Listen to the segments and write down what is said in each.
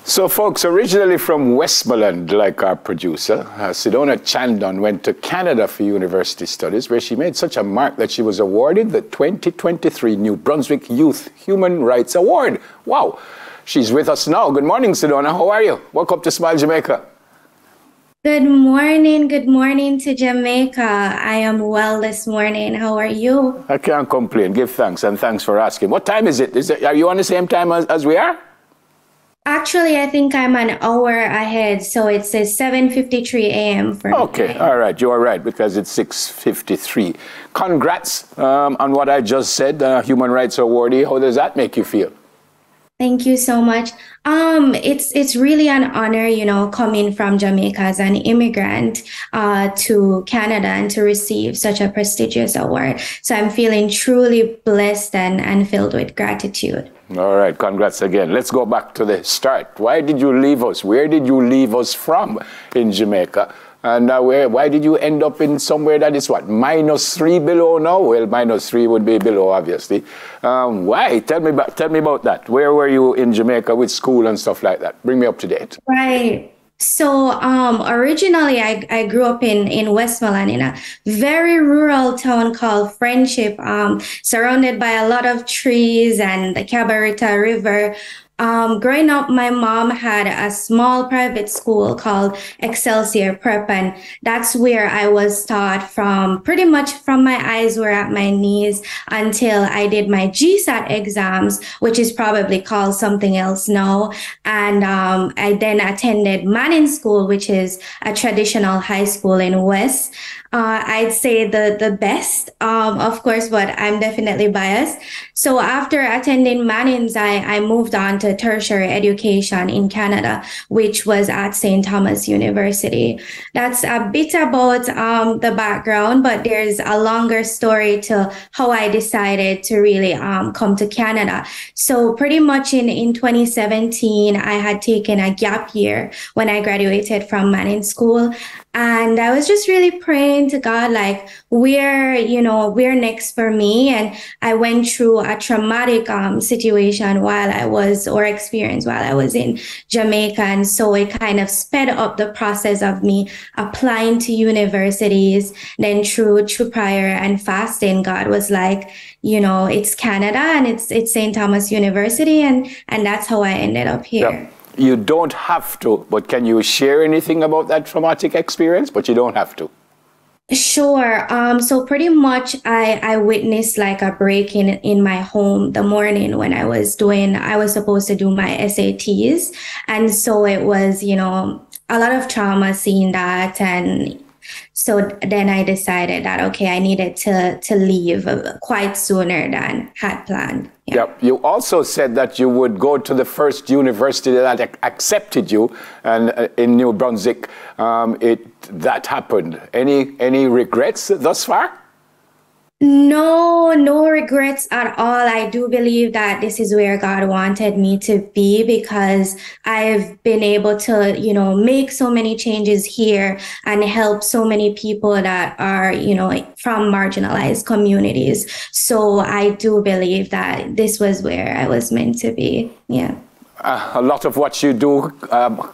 So, folks, originally from Westmoreland, like our producer, Sydona Chandon went to Canada for university studies, where she made such a mark that she was awarded the 2023 New Brunswick Youth Human Rights Award. Wow. She's with us now. Good morning, Sydona. How are you? Welcome to Smile Jamaica. Good morning to Jamaica. I am well this morning. How are you? I can't complain. Give thanks, and thanks for asking. What time is it? Are you on the same time as we are? Actually, I think I'm an hour ahead, so it says 7:53 a.m. for me. Okay, all right, you're right, because it's 6:53. Congrats on what I just said, Human Rights Awardee. How does that make you feel? Thank you so much. It's really an honor, coming from Jamaica as an immigrant to Canada and to receive such a prestigious award. So I'm feeling truly blessed and filled with gratitude. All right, congrats again. Let's go back to the start. Why did you leave us? Where did you leave us from in Jamaica? And why did you end up in somewhere that is what, -3 below now? Well, -3 would be below, obviously. Why? Tell me about that. Where were you in Jamaica with school and stuff like that? Bring me up to date. Right. So originally I grew up in Westmoreland, in a very rural town called Friendship, surrounded by a lot of trees and the Cabarita River. Growing up, my mom had a small private school called Excelsior Prep, and that's where I was taught from pretty much from my eyes were at my knees until I did my GSAT exams, which is probably called something else now. And I then attended Manning School, which is a traditional high school in West. I'd say the best, of course, but I'm definitely biased. So after attending Manning's, I moved on to tertiary education in Canada, which was at St. Thomas University. That's a bit about the background, but there's a longer story to how I decided to really come to Canada. So pretty much in 2017, I had taken a gap year when I graduated from Manning School. And I was just really praying to God, like, where next for me? And I went through a traumatic situation experience while I was in Jamaica. And so it kind of sped up the process of me applying to universities. Then through prayer and fasting, God was like, it's Canada and it's St. Thomas University. And that's how I ended up here. Yep. You don't have to, but can you share anything about that traumatic experience? But you don't have to. Sure. So pretty much I witnessed like a break in my home the morning when I was supposed to do my SATs. And so it was, a lot of trauma seeing that. And so then I decided that, okay, I needed to leave quite sooner than had planned. Yeah. Yep. You also said that you would go to the first university that accepted you, and in New Brunswick, that happened. Any regrets thus far? No regrets at all. I do believe that this is where God wanted me to be, because I've been able to, make so many changes here and help so many people that are, from marginalized communities. So I do believe that this was where I was meant to be. Yeah. A lot of what you do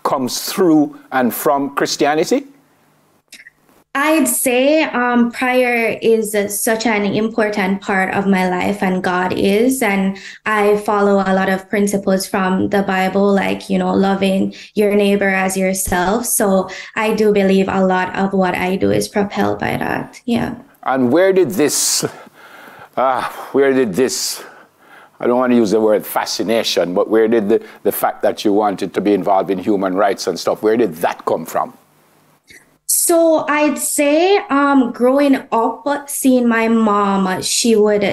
comes through and from Christianity? I'd say prayer is such an important part of my life, and God is. And I follow a lot of principles from the Bible, like, loving your neighbor as yourself. So I do believe a lot of what I do is propelled by that. Yeah. And where did this, I don't want to use the word fascination, but where did the fact that you wanted to be involved in human rights and stuff, where did that come from? So I'd say growing up, seeing my mom, she would,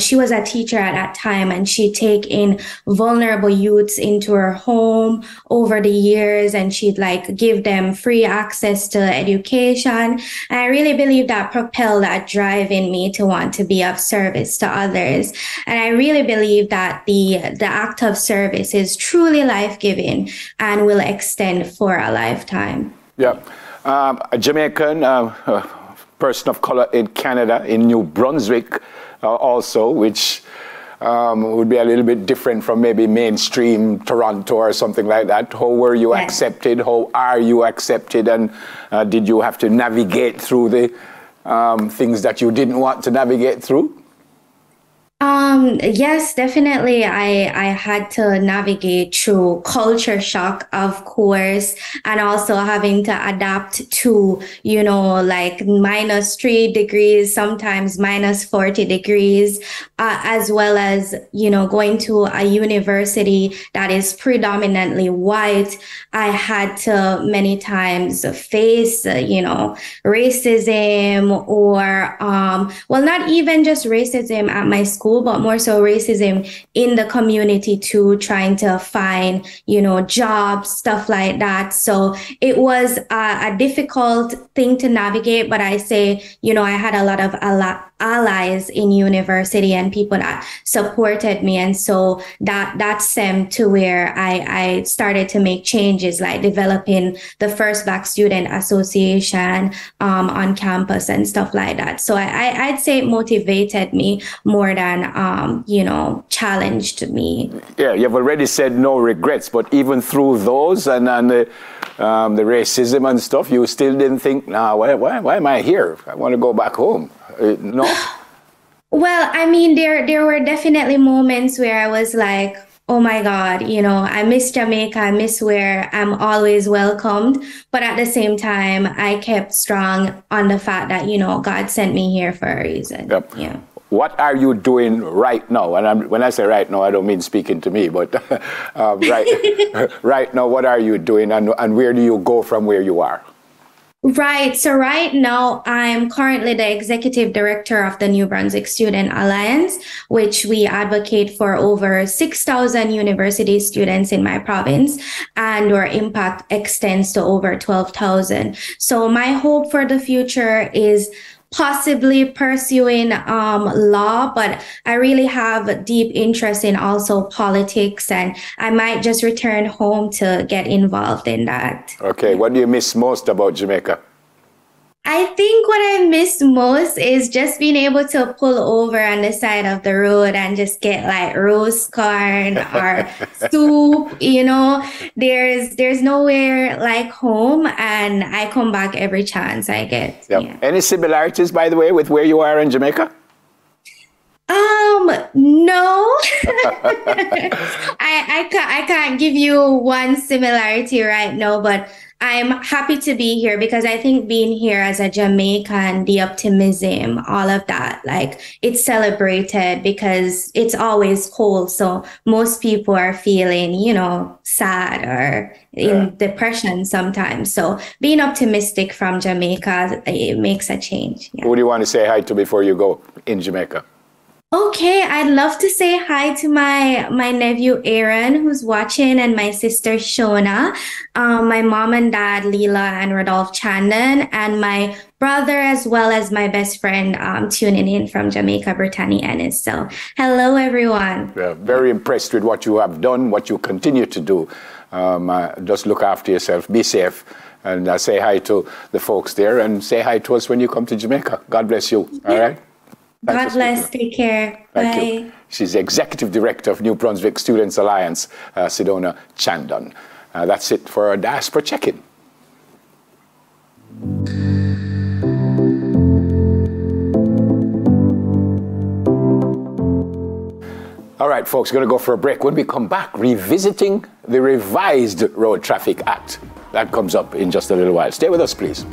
she was a teacher at that time, and she'd take in vulnerable youths into her home over the years, and she'd like give them free access to education. And I really believe that propelled that drive in me to want to be of service to others. And I really believe that the act of service is truly life-giving and will extend for a lifetime. Yeah. A Jamaican person of color in Canada, in New Brunswick also, which would be a little bit different from maybe mainstream Toronto or something like that. How were you accepted? How are you accepted? And did you have to navigate through the things that you didn't want to navigate through? Yes, definitely. I had to navigate through culture shock, of course, and also having to adapt to, like -3 degrees, sometimes -40 degrees, as well as, going to a university that is predominantly white. I had to many times face, racism or, well, not even just racism at my school, but more so racism in the community too, trying to find, jobs, stuff like that. So it was a difficult thing to navigate, but I say, I had a lot of allies in university and people that supported me. And so that stemmed to where I started to make changes, like developing the first Black Student Association on campus and stuff like that. So I'd say it motivated me more than, challenged me. Yeah, you've already said no regrets, but even through those and the racism and stuff, you still didn't think, why am I here? I want to go back home. No? Well, I mean, there were definitely moments where I was like, oh my God, I miss Jamaica. I miss where I'm always welcomed. But at the same time, I kept strong on the fact that, God sent me here for a reason. Yep. Yeah. What are you doing right now? And when I say right now, I don't mean speaking to me, but right now, what are you doing and where do you go from where you are? Right. So right now, I'm currently the executive director of the New Brunswick Student Alliance, which we advocate for over 6,000 university students in my province, and our impact extends to over 12,000. So my hope for the future is possibly pursuing law, but I really have a deep interest in also politics, and I might just return home to get involved in that. Okay, what do you miss most about Jamaica? I think what I miss most is just being able to pull over on the side of the road and just get like roast corn or soup, there's nowhere like home, and I come back every chance I get. Yep. Yeah. Any similarities, by the way, with where you are in Jamaica? No. I can't give you one similarity right now, but I'm happy to be here because I think being here as a Jamaican, the optimism, all of that, like it's celebrated because it's always cold. So most people are feeling, sad or in depression sometimes. So being optimistic from Jamaica, it makes a change. Yeah. Who do you want to say hi to before you go in Jamaica? Okay, I'd love to say hi to my nephew Aaron, who's watching, and my sister Shona, my mom and dad Leela and Rodolphe Chandon, and my brother as well as my best friend tuning in from Jamaica, Brittany Ennis. So hello, everyone. Yeah, very impressed with what you have done, what you continue to do. Just look after yourself, be safe, and say hi to the folks there, and say hi to us when you come to Jamaica. God bless you. All right. God bless. Take care. Thank Bye. You. She's the Executive Director of New Brunswick Students Alliance, Sydona Chandon. That's it for our Diaspora Check-In. All right, folks, we're going to go for a break. When we come back, revisiting the revised Road Traffic Act. That comes up in just a little while. Stay with us, please.